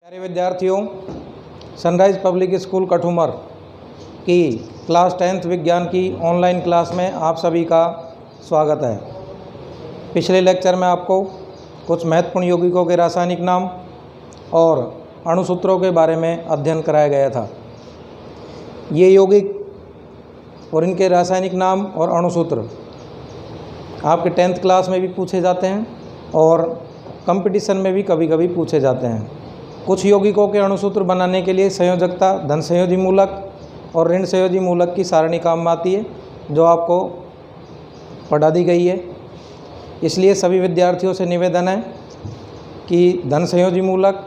प्यारे विद्यार्थियों, sunrise public school Kathumar की क्लास 10th विज्ञान की ऑनलाइन क्लास में आप सभी का स्वागत है। पिछले लेक्चर में आपको कुछ महत्वपूर्ण यौगिकों के रासायनिक नाम और अणुसूत्रों के बारे में अध्ययन कराया गया था। ये यौगिक और इनके रासायनिक नाम और अणुसूत्र आपके 10th क्लास में भी पूछे जाते हैं और कंपटीशन में भी कभी कभी पूछे जाते हैं। कुछ यौगिकों के अणुसूत्र बनाने के लिए संयोजकता, धन संयोजी मूलक और ऋण संयोजी मूलक की सारणी काम आती है, जो आपको पढ़ा दी गई है। इसलिए सभी विद्यार्थियों से निवेदन है कि धन संयोजी मूलक,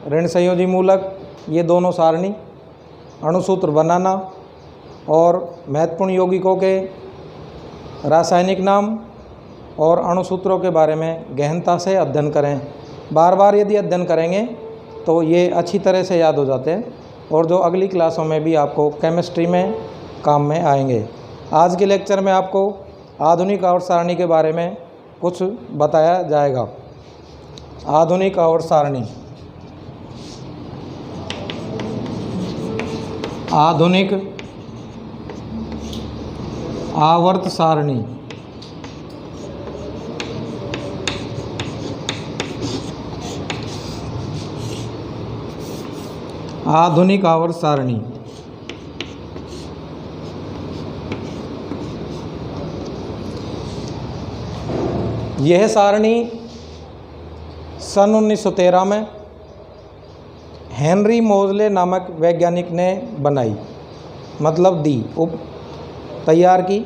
ऋण संयोजी मूलक, ये दोनों सारणी अणुसूत्र बनाना और महत्वपूर्ण यौगिकों के रासायनिक नाम और अणुसूत्रों के बारे में गहनता से अध्ययन करें। बार बार यदि अध्ययन करेंगे तो ये अच्छी तरह से याद हो जाते हैं और जो अगली क्लासों में भी आपको केमिस्ट्री में काम में आएंगे। आज के लेक्चर में आपको आधुनिक आवर्त सारणी के बारे में कुछ बताया जाएगा। आधुनिक आवर्त सारणी, आधुनिक आवर्त सारणी आधुनिक आवर्त सारणी यह सारणी सन 1913 में हेनरी मोज़ले नामक वैज्ञानिक ने बनाई, मतलब दी, तैयार की।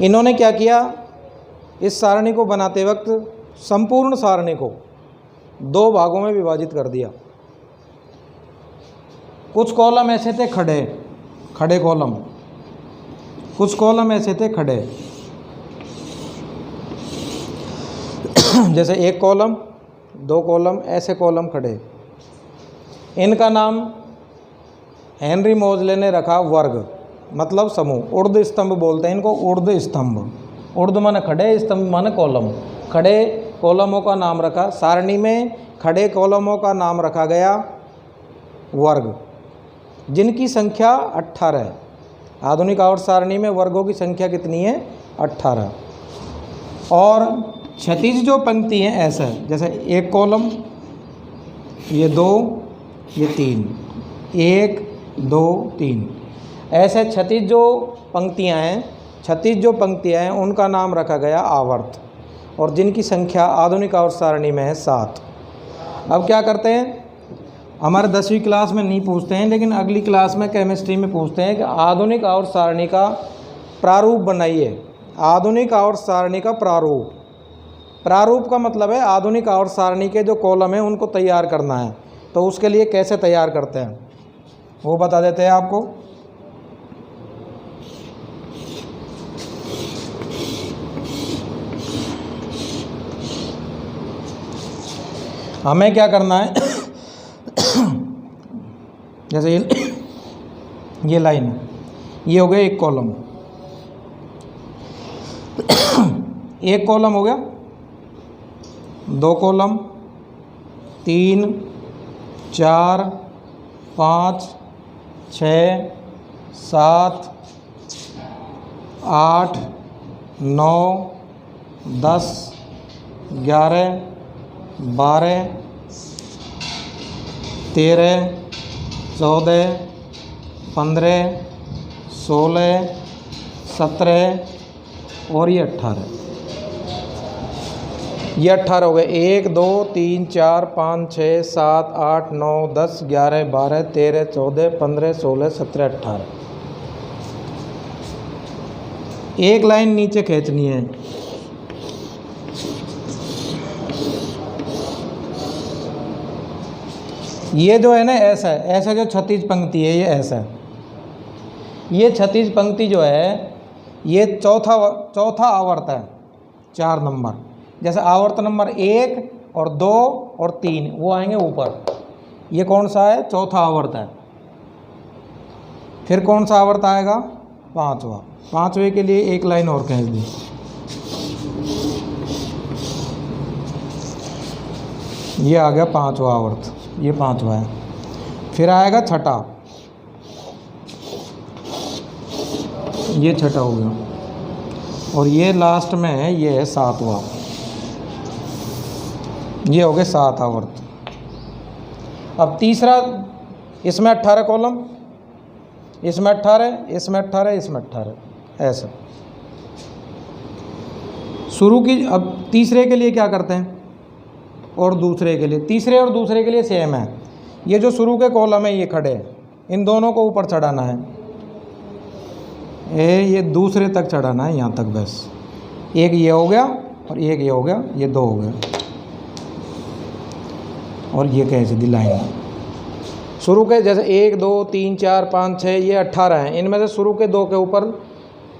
इन्होंने क्या किया, इस सारणी को बनाते वक्त संपूर्ण सारणी को दो भागों में विभाजित कर दिया। कुछ कॉलम ऐसे थे खड़े कॉलम, कुछ कॉलम ऐसे थे खड़े, जैसे एक कॉलम, दो कॉलम, ऐसे कॉलम खड़े। इनका नाम हेनरी मोज़ले ने रखा वर्ग, मतलब समूह। ऊर्ध्व स्तंभ बोलते हैं इनको, ऊर्ध्व स्तंभ। ऊर्ध्व माने खड़े, स्तंभ माने कॉलम। खड़े कॉलमों का नाम रखा, सारणी में खड़े कॉलमों का नाम रखा गया वर्ग, जिनकी संख्या 18 है। आधुनिक आवर्त सारणी में वर्गों की संख्या कितनी है? 18। और क्षैतिज जो पंक्ति है ऐसा है, जैसे एक कॉलम, ये दो, ये तीन, 1 2 3, ऐसे क्षैतिज जो पंक्तियां हैं उनका नाम रखा गया आवर्त, और जिनकी संख्या आधुनिक आवर्त सारणी में है 7। अब क्या करते हैं, हमारे 10वीं क्लास में नहीं पूछते हैं, लेकिन अगली क्लास में केमिस्ट्री में पूछते हैं कि आधुनिक आवर्त सारणी का प्रारूप बनाइए। आधुनिक आवर्त सारणी का प्रारूप का मतलब है आधुनिक आवर्त सारणी के जो कॉलम हैं उनको तैयार करना है। तो उसके लिए कैसे तैयार करते हैं वो बता देते हैं आपको। हमें क्या करना है, जैसे ये लाइन है, ये हो गया एक कॉलम, एक कॉलम हो गया, दो कॉलम, 3 4 5 6 7 8 9 10 11 12 13 14 15 16 17 और ये 18। ये 18 हो गए। 1 2 3 4 5 6 7 8 9 10 11 12 13 14 15 16 17 18। एक लाइन नीचे खींचनी है। ये जो है ना ऐसा जो क्षैतिज पंक्ति है, ये ऐसा है। ये क्षैतिज पंक्ति जो है ये चौथा आवर्त है, 4 नंबर। जैसे आवर्त नंबर 1 और 2 और 3 वो आएंगे ऊपर। ये कौन सा है? चौथा आवर्त है। फिर कौन सा आवर्त आएगा? 5वां। 5वें के लिए एक लाइन और खींच दी। ये आ गया पांचवा आवर्त, ये पांचवा है। फिर आएगा छठा, ये छठा हो गया, और ये लास्ट में है, ये है सातवां, ये हो गए 7 आवर्त। अब तीसरा, इसमें 18 कॉलम, इसमें 18, इसमें 18, इसमें 18, ऐसा शुरू की। अब तीसरे के लिए क्या करते हैं और दूसरे के लिए, तीसरे और दूसरे के लिए सेम है। ये जो शुरू के कॉलम है ये खड़े हैं, इन दोनों को ऊपर चढ़ाना है, ये दूसरे तक चढ़ाना है, यहाँ तक बस। एक ये हो गया और एक ये हो गया, ये 2 हो गए, और ये कैसे दिलाएंगे शुरू के, जैसे 1 2 3 4 5 6, ये 18 हैं, इनमें से शुरू के 2 के ऊपर,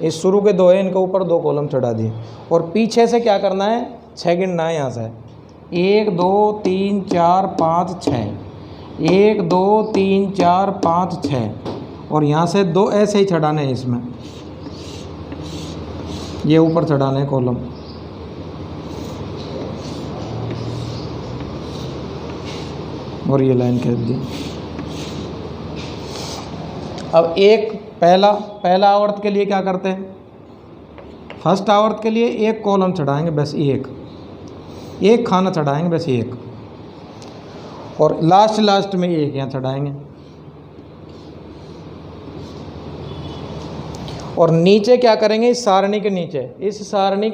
इस शुरू के 2 है, इनके ऊपर 2 कॉलम चढ़ा दिए। और पीछे से क्या करना है, 6 गिनना है यहाँ से, 1 2 3 4 5 6, 1 2 3 4 5 6, और यहाँ से 2 ऐसे ही चढ़ाने हैं, इसमें ये ऊपर चढ़ाने हैं कॉलम। और ये लाइन खींच दी। अब एक पहला आवर्त के लिए क्या करते हैं, फर्स्ट आवर्त के लिए एक कॉलम चढ़ाएंगे, बस एक खाना चढ़ाएंगे, बस एक, और लास्ट में एक यहाँ चढ़ाएंगे। और नीचे क्या करेंगे, इस सारणी के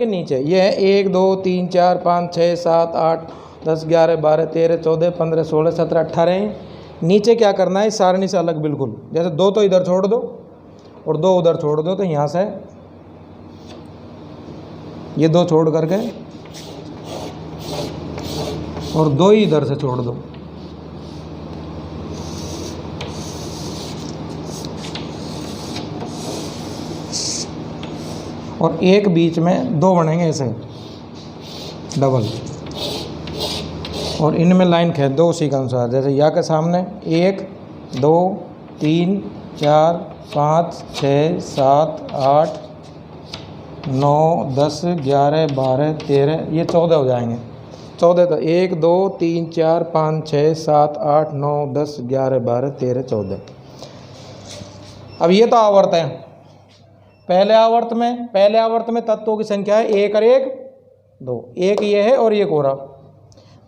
नीचे, ये है 1 2 3 4 5 6 7 8 10 11 12 13 14 15 16 17 18। नीचे क्या करना है, इस सारणी से अलग बिल्कुल, जैसे 2 तो इधर छोड़ दो और 2 उधर छोड़ दो, तो यहाँ से ये 2 छोड़ करके और 2 ही इधर से छोड़ दो, और एक बीच में 2 बनेंगे ऐसे डबल, और इनमें लाइन खींच दो उसी के अनुसार, जैसे या के सामने 1 2 3 4 5 6 7 8 9 10 11 12 13, ये 14 हो जाएंगे। 14 तो 1 2 3 4 5 6 7 8 9 10 11 12 13 14। अब ये तो आवर्त है। पहले आवर्त में तत्वों की संख्या है 1 और 1 2, एक ये है और एक हो रहा।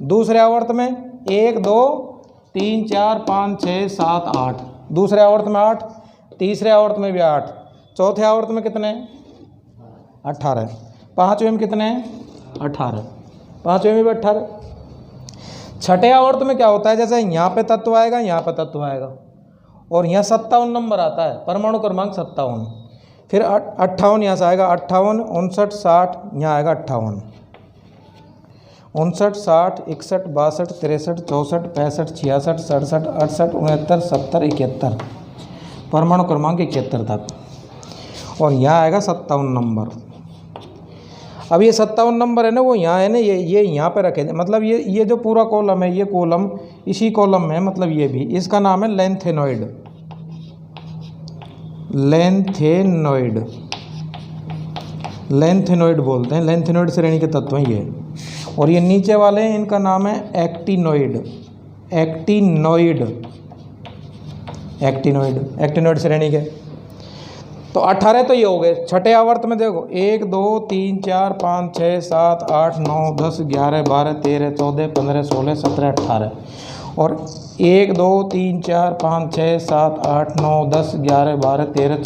दूसरे आवर्त में 1 2 3 4 5 6 7 8, दूसरे आवर्त में 8, तीसरे आवर्त में भी 8, चौथे आवर्त में कितने 18, पांचवें में कितने 18, पांचवें में भी 18। छठे आवर्त में क्या होता है, जैसे यहाँ पे तत्व आएगा, यहाँ पे तत्व आएगा, और यहाँ 57 नंबर आता है, परमाणु क्रमांक 57, फिर 58 यहाँ से आएगा, 58 59 60, यहाँ आएगा 58 59 60 61 62 63 64 65 66 67 68 69 70 71, परमाणु क्रमांक 71 तक, और यहाँ आएगा 57 नंबर। अब ये 57 नंबर है ना, वो यहाँ है ना, ये यहाँ पे रखे, मतलब ये जो पूरा कॉलम है, ये कॉलम इसी कॉलम में है, मतलब ये भी, इसका नाम है लेंथेनॉइड, लेंथेनॉइड बोलते हैं, लेंथेनॉइड श्रेणी के तत्व हैं ये। और ये नीचे वाले हैं, इनका नाम है एक्टिनॉइड श्रेणी के। तो 18 तो ये हो गए। छठे आवर्त में देखो 1 2 3 4 5 6 7 8 9 10 11 12 13 14 15 16 17 18, और 1 2 3 4 5 6 7 8 9 10 11 12 13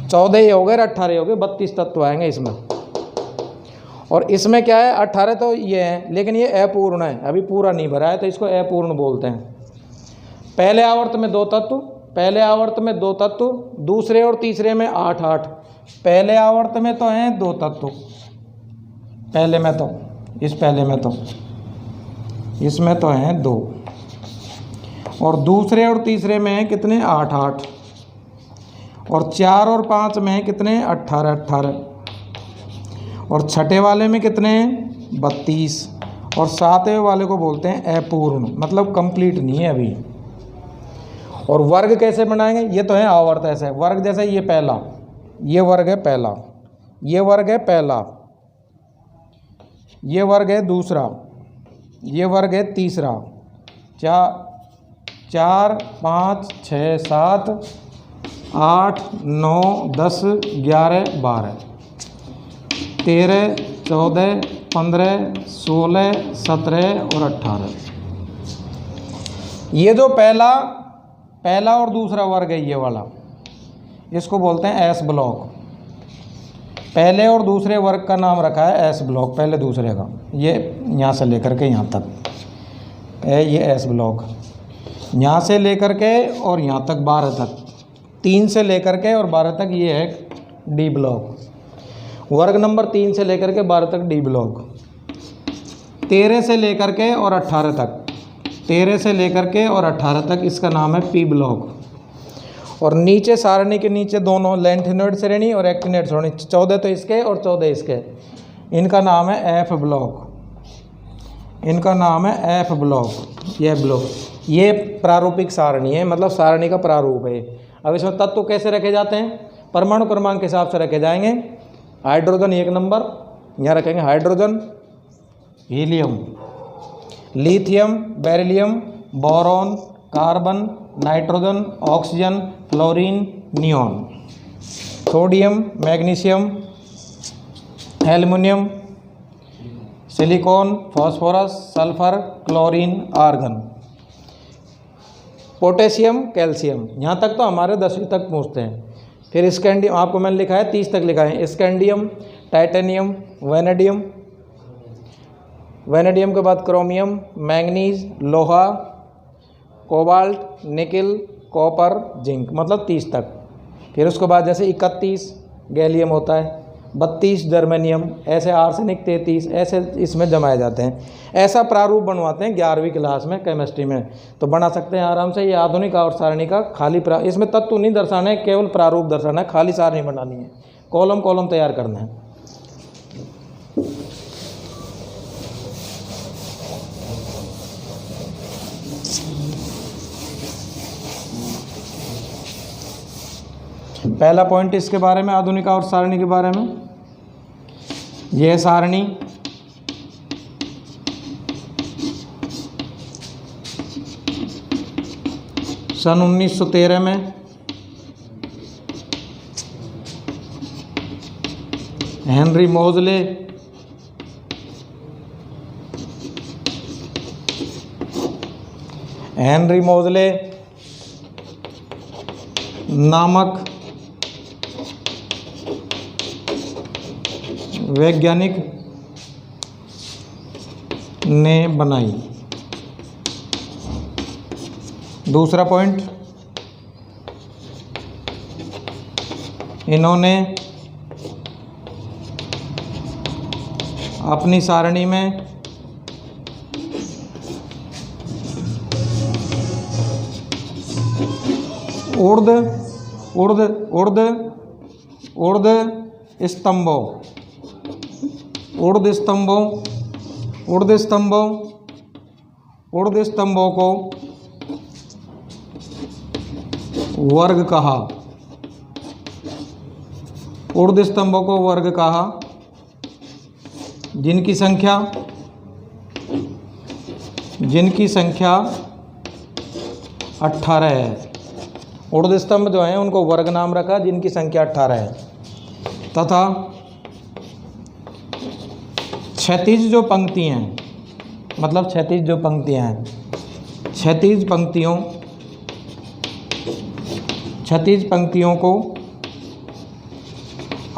14 ये हो गए, 18 हो गए, 32 तत्व आएंगे इसमें। और इसमें क्या है, 18 तो ये है, लेकिन ये अपूर्ण है, अभी पूरा नहीं भरा है, तो इसको अपूर्ण बोलते हैं। पहले आवर्त में 2 तत्व, दूसरे और तीसरे में 8 8। पहले आवर्त में तो हैं 2 तत्व, इसमें तो हैं 2, और दूसरे और तीसरे में हैं कितने 8 8, और 4 और 5 में हैं कितने 18 18, और छठे वाले में कितने हैं 32, और सातवें वाले को बोलते हैं अपूर्ण, मतलब कंप्लीट नहीं है अभी। और वर्ग कैसे बनाएंगे, ये तो है आवर्त ऐसे वर्ग, जैसे ये पहला, ये वर्ग है पहला, ये वर्ग है पहला, ये वर्ग है दूसरा, ये वर्ग है तीसरा। 4 5 6 7 8 9 10 11 12 13 14 15 16 17 और 18। ये जो पहला और दूसरा वर्ग है ये वाला, इसको बोलते हैं एस ब्लॉक। पहले और दूसरे वर्ग का नाम रखा है एस ब्लॉक, पहले दूसरे का। ये यहाँ से लेकर के यहाँ तक है ये एस ब्लॉक, यहाँ से लेकर के और यहाँ तक 12 तक, 3 से लेकर के और 12 तक ये है डी ब्लॉक। वर्ग नंबर 3 से लेकर के 12 तक डी ब्लॉक। 13 से लेकर के और 18 तक, 13 से लेकर के और 18 तक इसका नाम है पी ब्लॉक। और नीचे सारणी के नीचे दोनों लेंथिनोइड श्रेणी और एक्टिनोइड श्रेणी, 14 तो इसके और 14 इसके, इनका नाम है एफ ब्लॉक। इनका नाम है एफ ब्लॉक। यह ब्लॉक ये प्रारूपिक सारणी है, मतलब सारणी का प्रारूप है। अब इसमें तत्व कैसे रखे जाते हैं? परमाणु क्रमांक के हिसाब से रखे जाएंगे। हाइड्रोजन 1 नंबर, यहाँ रखेंगे hydrogen, helium, lithium, beryllium, boron, carbon, nitrogen, oxygen, fluorine, neon, sodium, magnesium, aluminium, silicon, phosphorus, sulphur, chlorine, argon, potassium, calcium. यहाँ तक तो हमारे 10वीं तक पहुँचते हैं। फिर स्कैंडियम, आपको मैंने लिखा है 30 तक लिखा है। स्कैंडियम, टाइटेनियम, वैनेडियम, वैनेडियम के बाद क्रोमियम, मैंगनीज, लोहा, कोबाल्ट, निकिल, कॉपर, जिंक, मतलब 30 तक। फिर उसके बाद जैसे 31 गैलियम होता है, 32 जर्मेनियम, ऐसे आर्सेनिक 33, ऐसे इसमें जमाए जाते हैं। ऐसा प्रारूप बनवाते हैं 11वीं क्लास में केमिस्ट्री में, तो बना सकते हैं आराम से। ये आधुनिक आवर्त सारणी का खाली इसमें तत्व नहीं दर्शाना है, केवल प्रारूप दर्शाना है, खाली सारणी बनानी है, कॉलम कॉलम तैयार करना है। पहला पॉइंट इसके बारे में, आधुनिक आवर्त सारणी के बारे में। यह सारणी सन 1913 में हेनरी मोज़ले नामक वैज्ञानिक ने बनाई। दूसरा पॉइंट, इन्होंने अपनी सारणी में ऊर्ध्व स्तंभों को वर्ग कहा। ऊर्ध्व स्तंभों को वर्ग कहा, जिनकी संख्या 18 है। ऊर्ध्व स्तंभ जो हैं उनको वर्ग नाम रखा, जिनकी संख्या 18 है। तथा क्षैतिज जो पंक्तियाँ हैं, मतलब क्षैतिज जो पंक्तियाँ हैं, क्षैतिज पंक्तियों को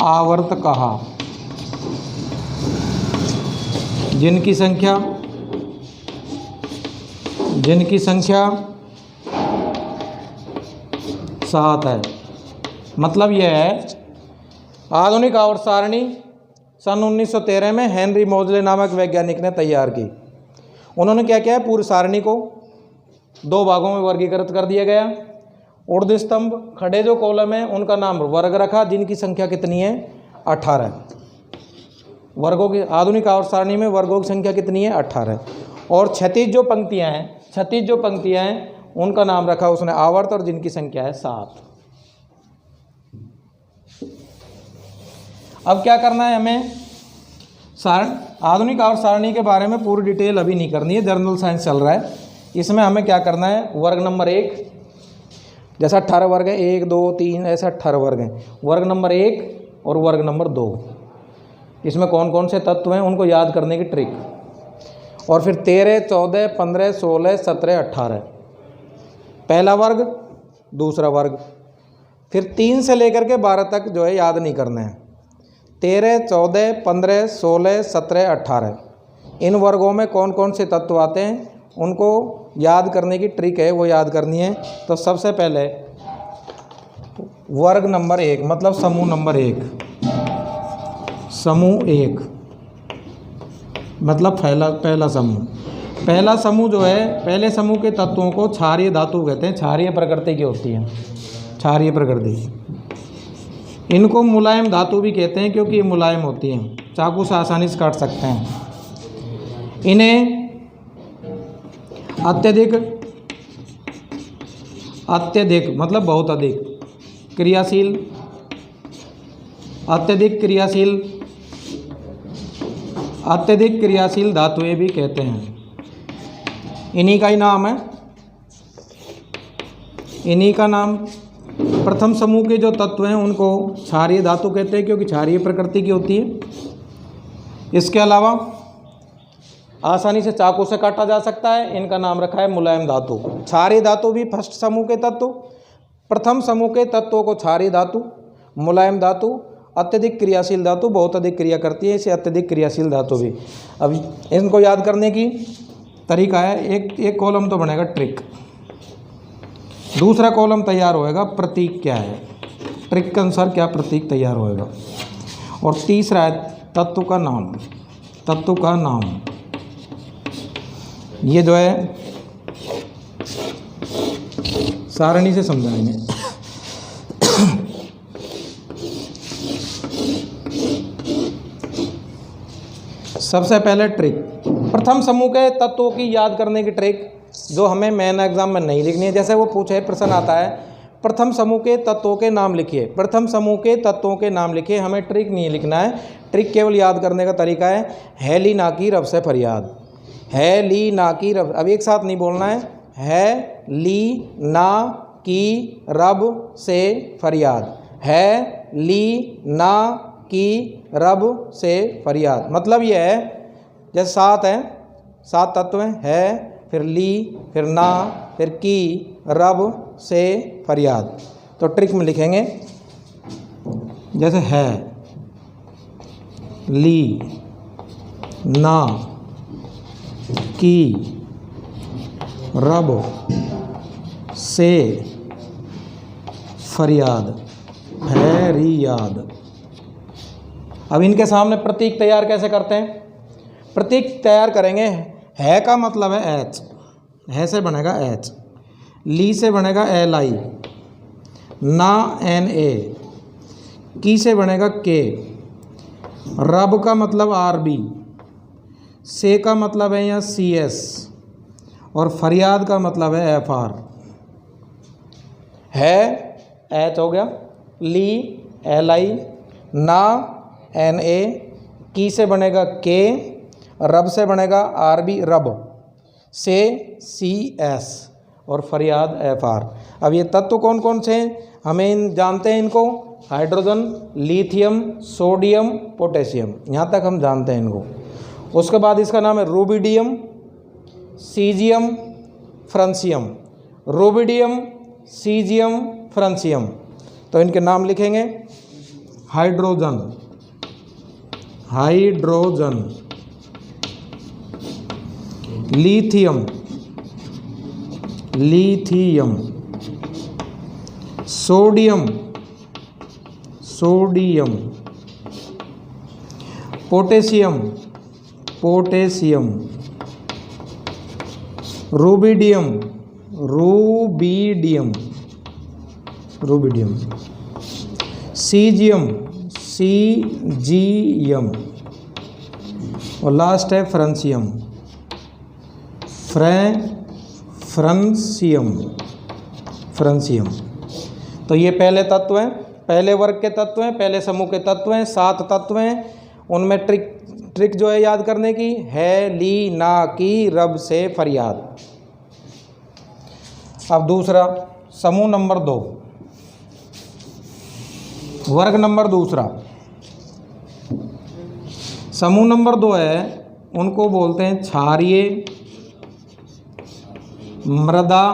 आवर्त कहा, जिनकी संख्या 7 है। मतलब यह है आधुनिक आवर्त सारणी सन 1913 में हेनरी मोज़ले नामक वैज्ञानिक ने तैयार की। उन्होंने क्या किया है, पूरी सारणी को 2 भागों में वर्गीकृत कर दिया गया। ऊर्ध्व स्तंभ खड़े जो कॉलम है उनका नाम वर्ग रखा, जिनकी संख्या कितनी है? 18। वर्गों की आधुनिक आवर्त सारणी में वर्गों की संख्या कितनी है? 18। और क्षैतिज जो पंक्तियां हैं उनका नाम रखा उसने आवर्त, और जिनकी संख्या है 7। अब क्या करना है हमें? आधुनिक आवर्त सारणी के बारे में पूरी डिटेल अभी नहीं करनी है, जनरल साइंस चल रहा है। इसमें हमें क्या करना है, वर्ग नंबर 1, जैसा 18 वर्ग है 1 2 3 ऐसा 18 वर्ग हैं, वर्ग नंबर 1 और वर्ग नंबर 2, इसमें कौन कौन से तत्व हैं उनको याद करने की ट्रिक। और फिर 13 14 15 16 17 18 पहला वर्ग दूसरा वर्ग, फिर 3 से लेकर के 12 तक जो है याद नहीं करना है। 13 14 15 16 17 18 इन वर्गों में कौन कौन से तत्व आते हैं उनको याद करने की ट्रिक है, वो याद करनी है। तो सबसे पहले वर्ग नंबर 1 मतलब समूह नंबर 1, समूह 1 मतलब पहला समूह जो है, पहले समूह के तत्वों को क्षारीय धातु कहते हैं। क्षारीय प्रकृति की होती है, क्षारीय प्रकृति। इनको मुलायम धातु भी कहते हैं क्योंकि ये मुलायम होती हैं, चाकू से आसानी से काट सकते हैं। इन्हें अत्यधिक मतलब बहुत अधिक क्रियाशील, अत्यधिक क्रियाशील धातुएं भी कहते हैं। इन्हीं का ही नाम है, इन्हीं का नाम प्रथम समूह के जो तत्व हैं उनको क्षारीय धातु कहते हैं क्योंकि क्षारीय प्रकृति की होती है। इसके अलावा आसानी से चाकू से काटा जा सकता है, इनका नाम रखा है मुलायम धातु। क्षारीय धातु भी फर्स्ट समूह के तत्व, प्रथम समूह के तत्वों को क्षारीय धातु, मुलायम धातु, अत्यधिक क्रियाशील धातु, बहुत अधिक क्रिया करती है, इसे अत्यधिक क्रियाशील धातु भी। अब इनको याद करने की तरीका है, एक कॉलम तो बनेगा ट्रिक, दूसरा कॉलम तैयार होएगा प्रतीक क्या है, ट्रिक के अनुसार क्या प्रतीक तैयार होएगा, और तीसरा है तत्व का नाम। ये जो है सारणी से समझाएंगे। सबसे पहले ट्रिक, प्रथम समूह के तत्वों की याद करने की ट्रिक जो हमें मेन एग्जाम में नहीं लिखनी है। जैसे वो पूछे प्रश्न आता है प्रथम समूह के तत्वों के नाम लिखिए, प्रथम समूह के तत्वों के नाम लिखिए, हमें ट्रिक नहीं लिखना है। ट्रिक केवल याद करने का तरीका है ली ना की रब से फरियाद, है ली ना की रब, अब एक साथ नहीं बोलना है ली ना की रब से फरियाद, है ली ना की रब से फरियाद। मतलब यह है जैसे 7 हैं, 7 तत्व हैं, है फिर ली फिर ना फिर की रब से फरियाद। तो ट्रिक में लिखेंगे जैसे है ली ना की रब से फरियाद, फरियाद। अब इनके सामने प्रतीक तैयार कैसे करते हैं, प्रतीक तैयार करेंगे। है का मतलब है एच, है से बनेगा एच, ली से बनेगा एल आई, ना एन ए, की से बनेगा के, रब का मतलब आर बी, से का मतलब है यहाँ सी एस, और फरियाद का मतलब है एफ आर। है एच हो गया, ली एल आई, ना एन ए, की से बनेगा के, रब से बनेगा आर बी रब, से सी एस, और फरियाद एफ आर। अब ये तत्व कौन कौन से हैं हमें जानते हैं इनको, हाइड्रोजन, लिथियम, सोडियम, पोटेशियम, यहाँ तक हम जानते हैं इनको। उसके बाद इसका नाम है rubidium, caesium, francium, rubidium, caesium, francium. तो इनके नाम लिखेंगे hydrogen, hydrogen, lithium, lithium, sodium, sodium, potassium, potassium, rubidium, rubidium, rubidium, caesium, caesium, और लास्ट है फ्रांसियम, फ्रांसियम, फ्रांसियम। तो ये पहले तत्व हैं, पहले वर्ग के तत्व हैं, पहले समूह के तत्व हैं, 7 तत्व हैं। उनमें ट्रिक ट्रिक जो है याद करने की है ली ना की रब से फरियाद। अब दूसरा समूह नंबर 2, वर्ग नंबर दूसरा। समूह नंबर 2 है, उनको बोलते हैं क्षारीय मृदा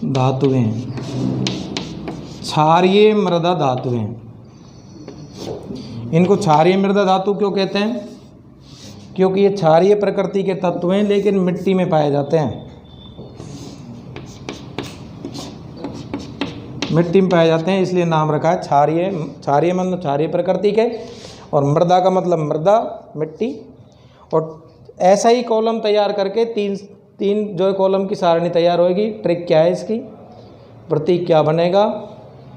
धातुएं। क्षारीय मृदा धातुएं, इनको क्षारीय मृदा धातु क्यों कहते हैं? क्योंकि ये क्षारीय प्रकृति के तत्व हैं लेकिन मिट्टी में पाए जाते हैं, मिट्टी में पाए जाते हैं, इसलिए नाम रखा है क्षारीय। क्षारीय मतलब क्षारीय प्रकृति के, और मृदा का मतलब मृदा मिट्टी। और ऐसा ही कॉलम तैयार करके तीन जो है कॉलम की सारणी तैयार होगी। ट्रिक क्या है इसकी? प्रतीक क्या बनेगा?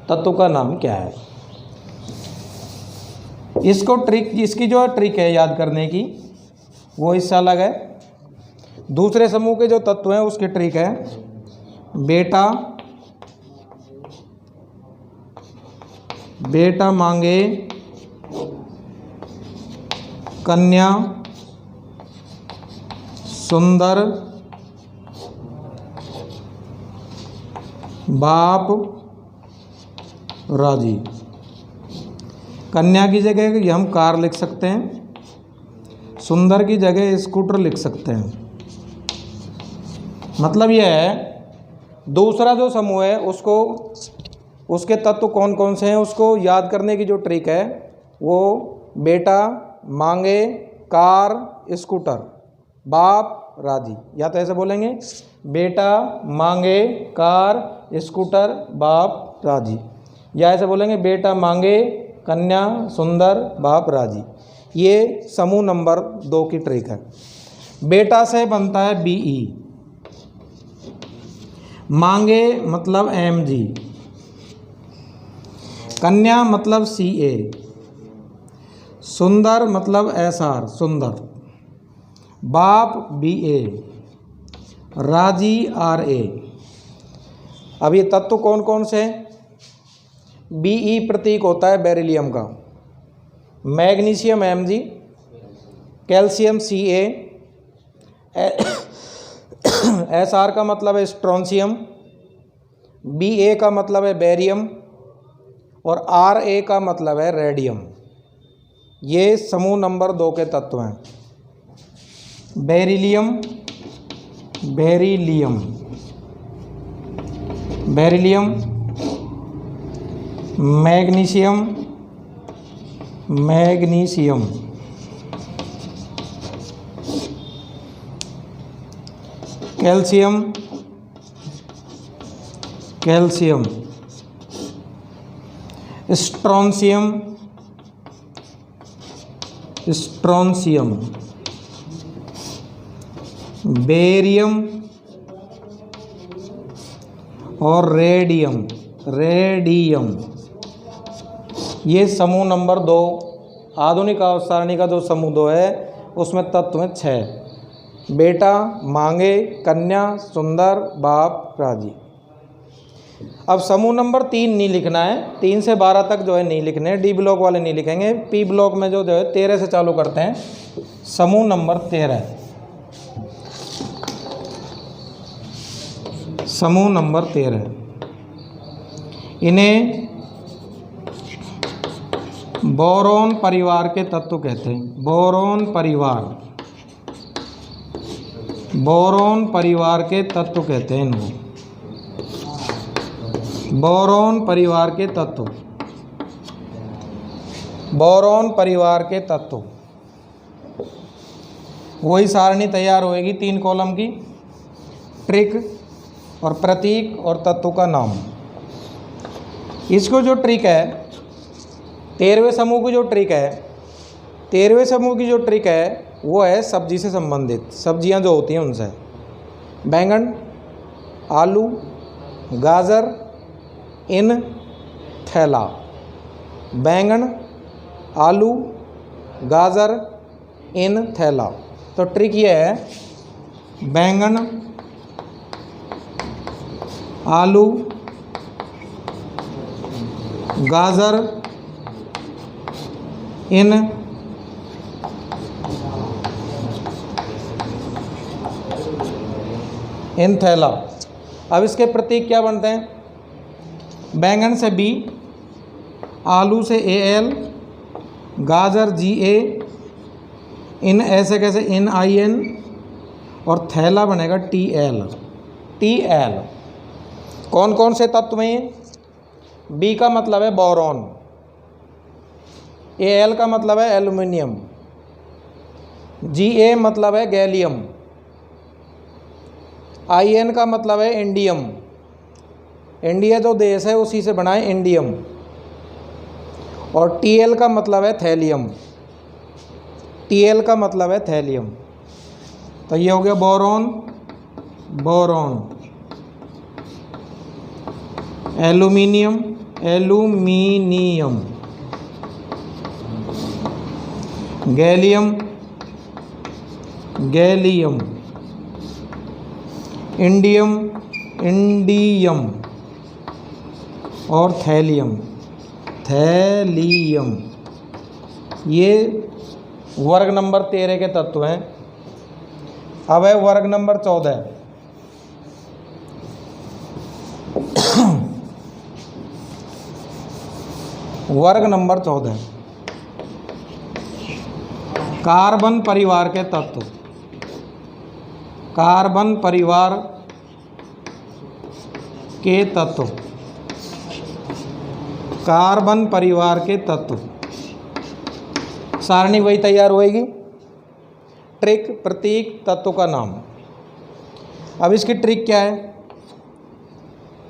तत्व का नाम क्या है? इसको ट्रिक, इसकी जो ट्रिक है याद करने की वो इससे अलग है। दूसरे समूह के जो तत्व हैं उसकी ट्रिक है बेटा बेटा मांगे कन्या सुंदर बाप राजी। कन्या की जगह हम कार लिख सकते हैं, सुंदर की जगह स्कूटर लिख सकते हैं। मतलब यह है दूसरा जो समूह है उसको, उसके तत्व कौन कौन से हैं उसको याद करने की जो ट्रिक है वो बेटा मांगे कार स्कूटर बाप राजी। या तो ऐसे बोलेंगे बेटा मांगे कार स्कूटर बाप राजी, या ऐसे बोलेंगे बेटा मांगे कन्या सुंदर बाप राजी। ये समूह नंबर 2 की ट्रिक है। बेटा से बनता है BE, मांगे मतलब MG, कन्या मतलब CA, सुंदर मतलब SR सुंदर, बाप BA, राजी RA। अब ये तत्व कौन कौन से हैं? BE प्रतीक होता है बेरिलियम का, magnesium Mg, calcium Ca, SR का मतलब है स्ट्रोंशियम, BA का मतलब है बेरियम, और RA का मतलब है रेडियम। ये समूह नंबर 2 के तत्व हैं। Beryllium beryllium beryllium, magnesium magnesium, calcium calcium, strontium strontium, barium और रेडियम रेडियम। ये समूह नंबर 2 आधुनिक आवर्त सारणी का जो समूह 2 है उसमें तत्व हैं 6। बेटा मांगे कन्या सुंदर बाप राजी। अब समूह नंबर 3 नहीं लिखना है, 3 से 12 तक जो है नहीं लिखने, डी ब्लॉक वाले नहीं लिखेंगे। पी ब्लॉक में जो है 13 से चालू करते हैं। समूह नंबर 13, समूह नंबर 13, इन्हें बोरोन परिवार के तत्व कहते हैं। बोरोन परिवार, बोरोन परिवार के तत्व कहते हैं इनको। बोरोन परिवार के तत्व, बोरोन परिवार के तत्व। वही सारणी तैयार होएगी 3 कॉलम की। ट्रिक और प्रतीक और तत्व का नाम। इसको जो ट्रिक है 13वें समूह की जो ट्रिक है, 13वें समूह की जो ट्रिक है वो है सब्जी से संबंधित। सब्जियां जो होती हैं उनसे, बैंगन आलू गाजर इन थैला। बैंगन आलू गाजर इन थैला। तो ट्रिक ये है बैंगन आलू गाजर इन इंथैला। अब इसके प्रतीक क्या बनते हैं? बैंगन से बी, आलू से AL, गाजर GA, इन ऐसे कैसे NIN, और थैला बनेगा TL। TL कौन कौन से तत्व हैं? बी का मतलब है बोरॉन, AL का मतलब है एल्युमिनियम, GA मतलब है गैलियम, IN का मतलब है इंडियम, इंडिया जो देश है उसी से बना है इंडियम, और TL का मतलब है थैलियम, TL का मतलब है थैलियम। तो ये हो गया boron, boron, aluminium, aluminium, gallium, gallium, indium, indium, और थैलियम, थैलियम। ये वर्ग नंबर 13 के तत्व हैं। अब है वर्ग नंबर 14। वर्ग नंबर 14, कार्बन परिवार के तत्व। कार्बन परिवार के तत्व, कार्बन परिवार के तत्व। सारणी वही तैयार होएगी। ट्रिक, प्रतीक, तत्व का नाम। अब इसकी ट्रिक क्या है?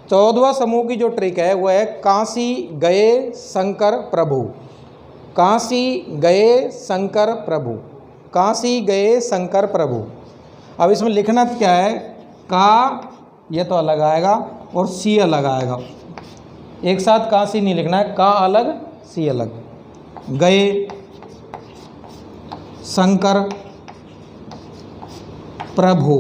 14वां समूह की जो ट्रिक है वह है काशी गए शंकर प्रभु। काशी गए शंकर प्रभु, काशी गए शंकर प्रभु। अब इसमें लिखना क्या है? का, ये तो अलग आएगा, और सी अलग आएगा। एक साथ काशी नहीं लिखना है, का अलग सी अलग। गए शंकर प्रभु,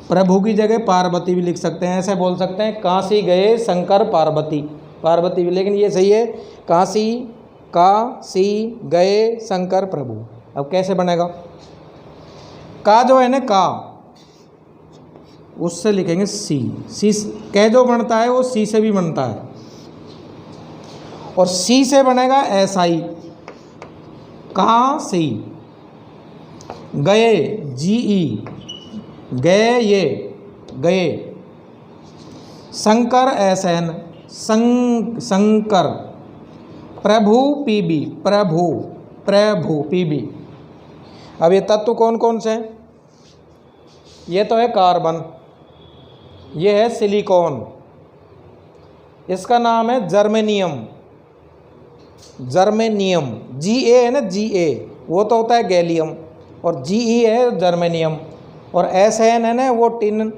प्रभु की जगह पार्वती भी लिख सकते हैं, ऐसे बोल सकते हैं काशी गए शंकर पार्वती, पार्वती भी, लेकिन ये सही है काशी, काशी गए शंकर प्रभु। अब कैसे बनेगा? का जो है ना, का उससे लिखेंगे सी, सी कै जो बनता है वो सी से भी बनता है, और सी से बनेगा SI, काशी। गए GE, गए, ये गए। शंकर SN, शंकर। प्रभु PB, प्रभु, प्रभु PB। अब ये तत्व कौन कौन से हैं? ये तो है कार्बन, ये है सिलिकॉन, इसका नाम है जर्मेनियम, जर्मेनियम। GA है ना, GA वो तो होता है गैलियम, और GE है जर्मेनियम, और SN है ना वो टिन,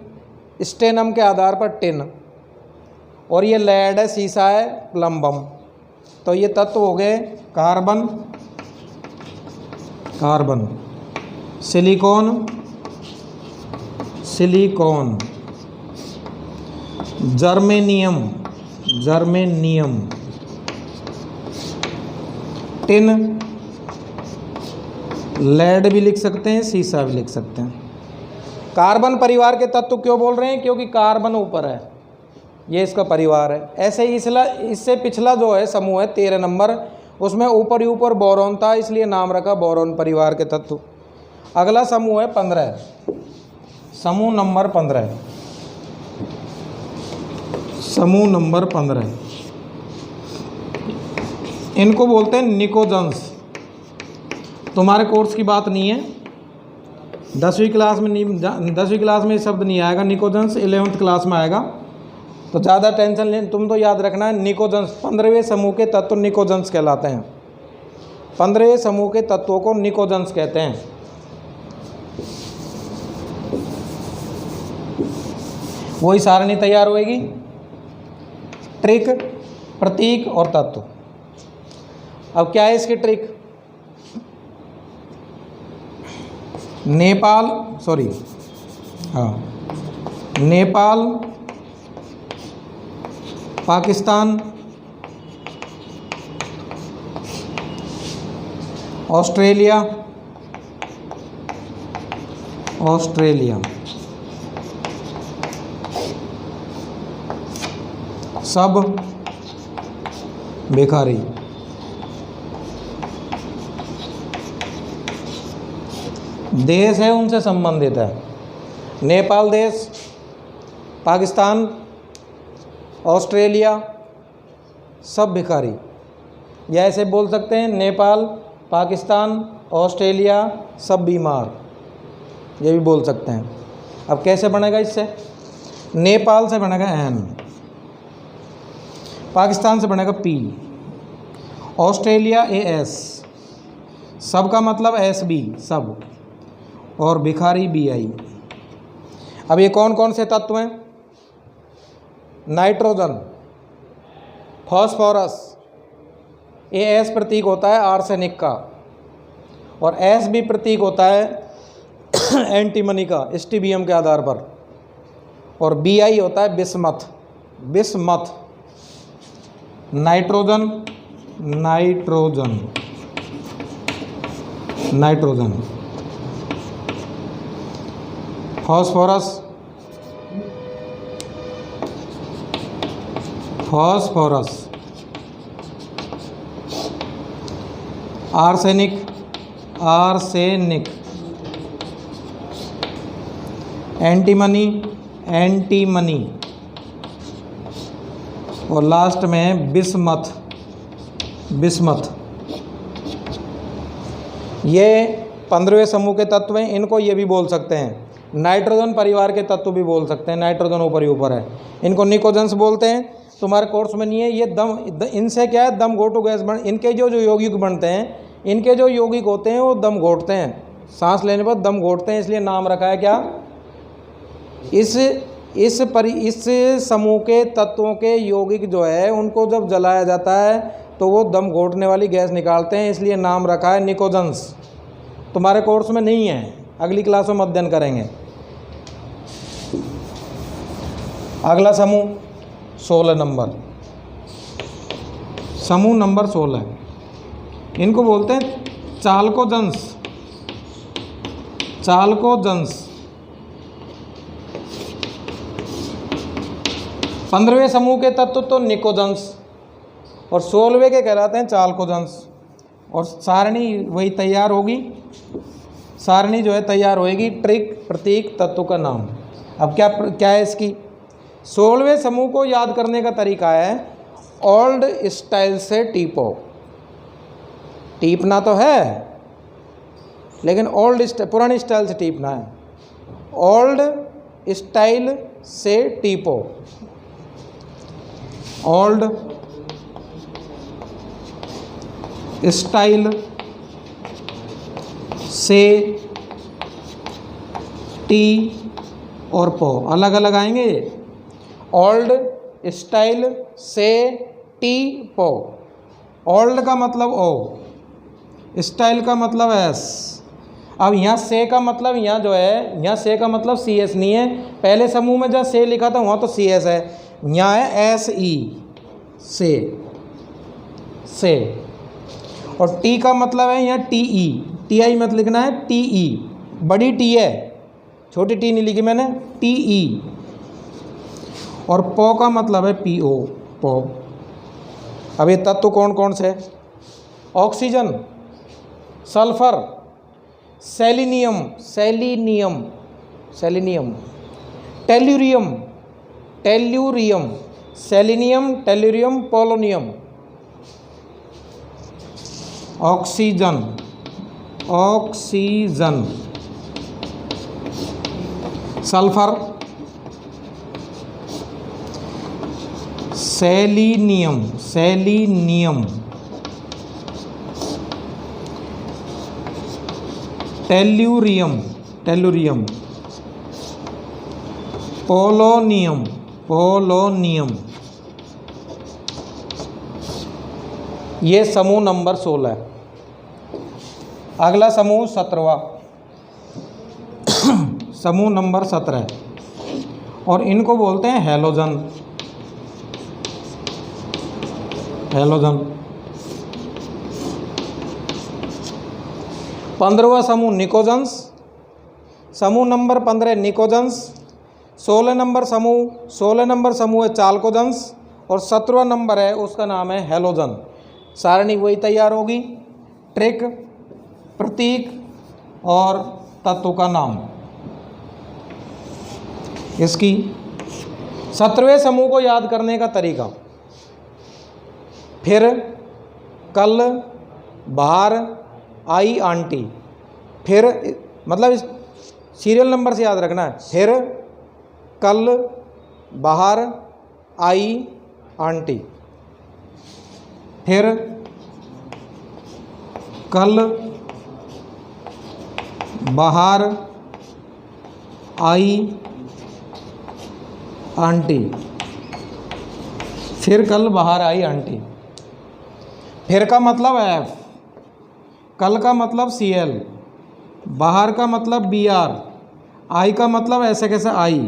स्टेनम के आधार पर टिन, और ये लेड है, सीसा है, प्लम्बम। तो ये तत्व हो गए carbon, carbon, silicon, silicon, germanium, germanium, tin, lead भी लिख सकते हैं, सीसा भी लिख सकते हैं। कार्बन परिवार के तत्व क्यों बोल रहे हैं? क्योंकि कार्बन ऊपर है, ये इसका परिवार है। ऐसे ही इससे पिछला जो है समूह है 13 नंबर, उसमें ऊपर ही ऊपर बोरॉन था, इसलिए नाम रखा बोरॉन परिवार के तत्व। अगला समूह है 15, समूह नंबर 15, समूह नंबर 15। इनको बोलते हैं निकोजन्स। तुम्हारे कोर्स की बात नहीं है, 10वीं क्लास में नहीं, 10वीं क्लास में ये शब्द नहीं आएगा निकोजन्स, 11th क्लास में आएगा, तो ज़्यादा टेंशन लें। तुम तो याद रखना है निकोजन्स, 15वें समूह के तत्व निकोजन्स कहलाते हैं। 15वें समूह के तत्वों को निकोजन्स कहते हैं। वही सारणी तैयार होएगी, ट्रिक, प्रतीक और तत्व। अब क्या है इसकी ट्रिक? नेपाल, सॉरी, हाँ, नेपाल, पाकिस्तान, ऑस्ट्रेलिया, ऑस्ट्रेलिया, सब भिखारी। देश है उनसे संबंधित है, नेपाल देश, पाकिस्तान, ऑस्ट्रेलिया, सब भिखारी। या ऐसे बोल सकते हैं नेपाल, पाकिस्तान, ऑस्ट्रेलिया, सब बीमार, ये भी बोल सकते हैं। अब कैसे बनेगा इससे? नेपाल से बनेगा एन, पाकिस्तान से बनेगा पी, ऑस्ट्रेलिया ए एस, सब का मतलब एस बी, सब, और भिखारी बी आई। अब ये कौन कौन से तत्व हैं? नाइट्रोजन, फॉस्फोरस, ए एस प्रतीक होता है आर्सेनिक का, और एस भी प्रतीक होता है एंटीमनी का, स्टीबियम के आधार पर, और बी आई होता है bismuth, bismuth. Nitrogen, nitrogen, nitrogen, phosphorus, phosphorus, arsenic, arsenic, antimony, antimony, और लास्ट में बिस्मथ, बिस्मथ। ये 15वें समूह के तत्व हैं। इनको ये भी बोल सकते हैं नाइट्रोजन परिवार के तत्व भी बोल सकते हैं, नाइट्रोजन ऊपर ही ऊपर है। इनको निकोजेंस बोलते हैं। तुम्हारे कोर्स में नहीं है ये। इनसे क्या है, दम घोटू गैस इनके जो यौगिक बनते हैं, इनके जो यौगिक होते हैं वो दम घोटते हैं, सांस लेने पर दम घोटते हैं, इसलिए नाम रखा है क्या, इस समूह के तत्वों के यौगिक जो है उनको जब जलाया जाता है तो वो दम घोटने वाली गैस निकालते हैं, इसलिए नाम रखा है निकोजेंस। तुम्हारे कोर्स में नहीं है, अगली क्लास में अध्ययन करेंगे। अगला समूह 16 नंबर, समूह नंबर 16, इनको बोलते हैं चालकोजेंस, चालकोजेंस। 15वें समूह के तत्व तो निकोजेंस और 16वें के कहलाते हैं चालकोजेंस। और सारणी वही तैयार होगी, सारणी जो है तैयार होएगी, ट्रिक प्रतीक तत्व का नाम। अब क्या है इसकी? 16वें समूह को याद करने का तरीका है ओल्ड स्टाइल से टीपो। टीपना तो है लेकिन पुरानी स्टाइल से टीपना है। ओल्ड स्टाइल से टीपो, ओल्ड स्टाइल से टी और पो अलग अलग आएंगे। ओल्ड स्टाइल से टी पो। ओल्ड का मतलब ओ, स्टाइल का मतलब एस। अब यहाँ से का मतलब, यहाँ जो है, यहाँ से का मतलब सी एस नहीं है। पहले समूह में जहाँ से लिखा था वहाँ तो सी एस है, यहाँ है एस ई, से। और टी का मतलब है यहाँ टी ई, टी आई मत लिखना है, टी ई, बड़ी टी है, छोटी टी नहीं लिखी मैंने, टी ई। और पो का मतलब है पी ओ, पो। अब ये तत्व कौन कौन से? Oxygen, sulphur, selenium, selenium, selenium, tellurium, tellurium, selenium, tellurium, polonium. Oxygen, oxygen, sulphur, selenium, selenium, tellurium, tellurium, polonium, polonium. ये समूह नंबर 16 है। अगला समूह 17वां, समूह नंबर 17, और इनको बोलते हैं हैलोजन, हैलोजन। 15वां समूह निकोजेंस, समूह नंबर 15 निकोजेंस। 16 नंबर समूह है चालकोजेंस, और 17वां नंबर है उसका नाम है हैलोजन। सारणी वही तैयार होगी, ट्रिक, प्रतीक और तत्व का नाम। इसकी 17वें समूह को याद करने का तरीका, फिर, कल, बाहर, आई, आंटी, फिर मतलब इस सीरियल नंबर से याद रखना है, फिर, कल, बाहर, आई, आंटी, फिर, कल, बाहर, आई, आंटी, फिर, कल, बाहर, आई, आंटी। फिर का मतलब एफ, कल का मतलब CL, बाहर का मतलब BR, आई का मतलब ऐसे कैसे आई,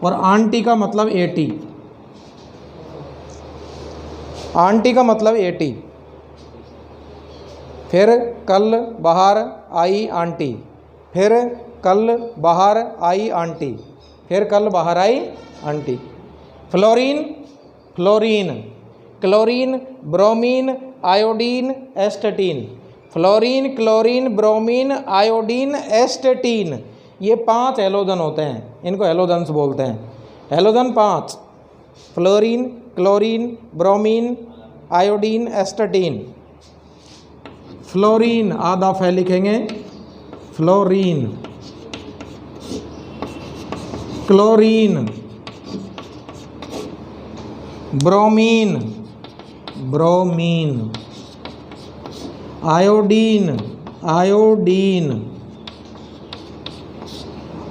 और आंटी का मतलब AT। आंटी का मतलब AT। फिर, कल, बाहर, आई, आंटी, फिर, कल, बाहर, आई, आंटी, फिर, कल, बाहर, आई, aunty. Fluorine, fluorine, chlorine, bromine, iodine, astatine. Fluorine, chlorine, bromine, iodine, astatine, ये 5 हैलोजन होते हैं, इनको हैलोजन्स बोलते हैं। Halogen 5, fluorine, chlorine, bromine, iodine, astatine. Fluorine आधा फै लिखेंगे, fluorine, chlorine, bromine, bromine, iodine, iodine,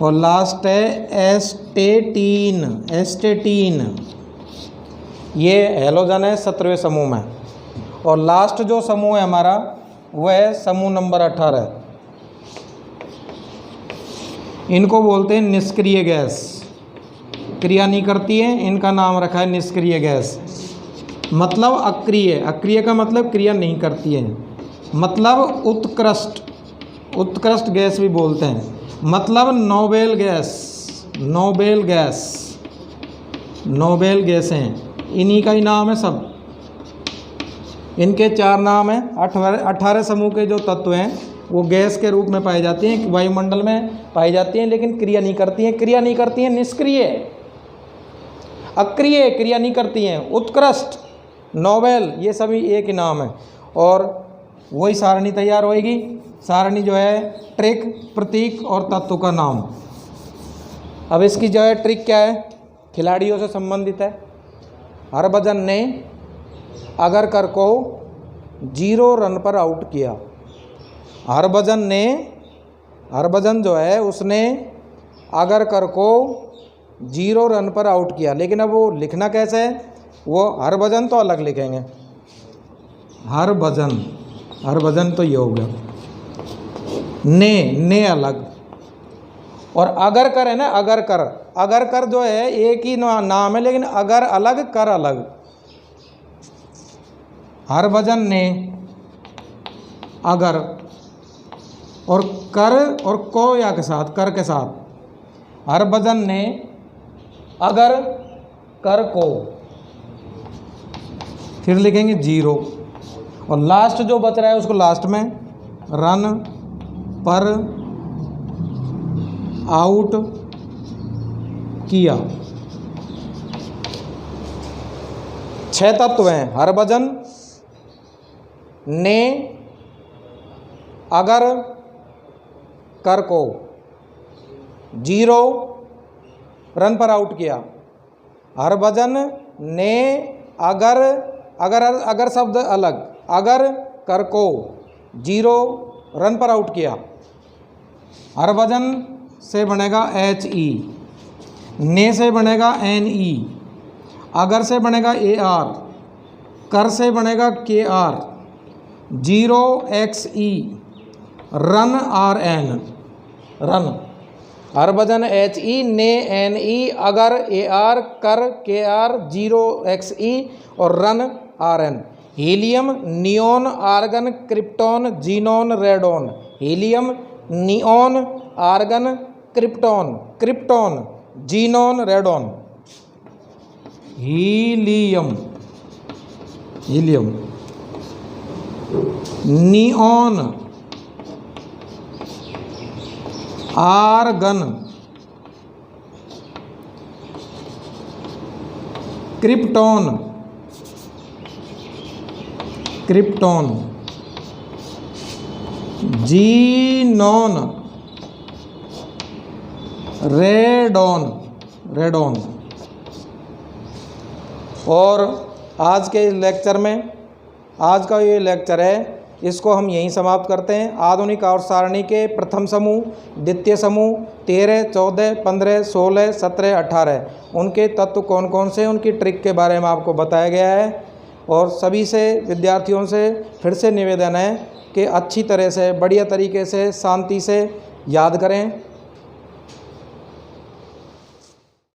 और लास्ट है एस्टेटीन, एस्टेटीन। ये हैलोजन है 17वें समूह में। और लास्ट जो समूह है हमारा वह है समूह नंबर 18। इनको बोलते हैं निष्क्रिय गैस, क्रिया नहीं करती है, इनका नाम रखा है निष्क्रिय गैस। मतलब अक्रिय, अक्रिय का मतलब क्रिया नहीं करती है, मतलब उत्कृष्ट, उत्कृष्ट गैस भी बोलते हैं, मतलब noble gas, noble gas, Nobel गैसें, इन्हीं का ही नाम है सब। इनके 4 नाम हैं। 18 समूह के जो तत्व हैं वो गैस के रूप में पाए जाते हैं, वायुमंडल में पाई जाती हैं, लेकिन क्रिया नहीं करती हैं। क्रिया नहीं करती हैं, निष्क्रिय, अक्रिय, क्रिया नहीं करती हैं, उत्कृष्ट, नोबेल, ये सभी एक ही नाम है। और वही सारणी तैयार होएगी। सारणी जो है ट्रिक, प्रतीक और तत्व का नाम। अब इसकी जो है ट्रिक क्या है, खिलाड़ियों से संबंधित है। हरभजन ने अगरकर को 0 रन पर आउट किया। हरभजन ने, हरभजन जो है उसने अगरकर को 0 रन पर आउट किया। लेकिन अब वो लिखना कैसे है, वो हरभजन तो अलग लिखेंगे, हरभजन, हरभजन तो ये हो गया, ने अलग, और अगरकर है ना, अगरकर, अगरकर जो है एक ही नाम है, लेकिन अगर अलग, कर अलग। हरभजन ने अगर, और कर और को या के साथ, कर के साथ, हरभजन ने अगर कर को, फिर लिखेंगे 0, और लास्ट जो बच रहा है उसको लास्ट में रन पर आउट किया। 6 तत्व हैं। हरभजन ने अगर कर को 0 रन पर आउट किया। हरभजन ने अगर, अगर शब्द अलग, अगर कर को 0 रन पर आउट किया। हरभजन से बनेगा HE, ने से बनेगा NE, अगर से बनेगा AR, कर से बनेगा KR, 0XE, run RN, run. Harbhajan HE, ने NE, अगर AR, कर KR, 0XE और run RN। Helium, neon, argon, krypton, xenon, radon. Helium, neon, argon, krypton, krypton, xenon, radon. Helium, helium. Neon, argon, krypton, krypton, xenon, radon, radon. और आज के lecture में, आज का ये लेक्चर है, इसको हम यहीं समाप्त करते हैं। आधुनिक आवर्त सारणी के प्रथम समूह, द्वितीय समूह 13, 14, 15, 16, 17, 18 उनके तत्व कौन कौन से, उनकी ट्रिक के बारे में आपको बताया गया है। और सभी से, विद्यार्थियों से फिर से निवेदन है कि अच्छी तरह से, बढ़िया तरीके से, शांति से याद करें।